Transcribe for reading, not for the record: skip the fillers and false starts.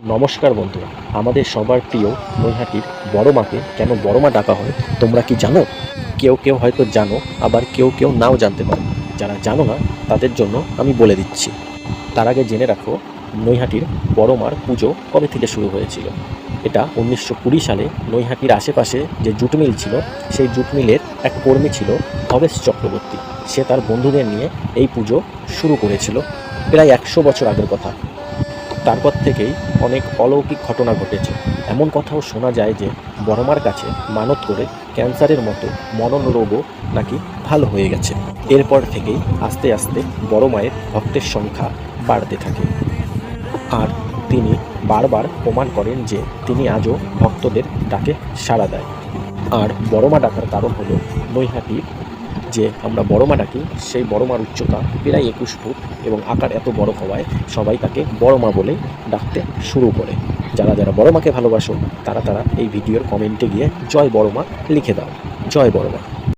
নমস্কার বন্ধুরা, আমাদের সবার প্রিয় নৈহাটির বড় মাকে কেন বড় মা ডাকা হয় তোমরা কি জানো? কেউ কেউ হয়তো জানো, আবার কেউ কেউ নাও জানতে পারো। যারা জানো না তাদের জন্য আমি বলে দিচ্ছি। তার আগে জেনে রাখো, নৈহাটির বড় মার পুজো কবে থেকে শুরু হয়েছিল। এটা 1920 সালে নৈহাটির আশেপাশে যে জুট মিল ছিল, সেই জুট মিলের এক কর্মী ছিল ভবেশ চক্রবর্তী। সে তার বন্ধুদের নিয়ে এই পুজো শুরু করেছিল প্রায় 100 বছর আগের কথা। তারপর থেকেই অনেক অলৌকিক ঘটনা ঘটেছে। এমন কথাও শোনা যায় যে বড়মার কাছে মানত করে ক্যান্সারের মতো মরণ রোগও নাকি ভালো হয়ে গেছে। এরপর থেকেই আস্তে আস্তে বড় মায়ের ভক্তের সংখ্যা বাড়তে থাকে। আর তিনি বারবার প্রমাণ করেন যে তিনি আজও ভক্তদের ডাকে সাড়া দেয়। আর বড়মা ডাকার কারণ হলো, নৈহাটি যে আমরা বড়মা ডাকি, সেই বড়মার উচ্চতা প্রায় 21 ফুট এবং আকার এত বড় হওয়ায় সবাই তাকে বড়মা বলেই ডাকতে শুরু করে। যারা যারা বড়মাকে ভালোবাসো তারা এই ভিডিওর কমেন্টে গিয়ে জয় বড়মা লিখে দাও। জয় বড়মা।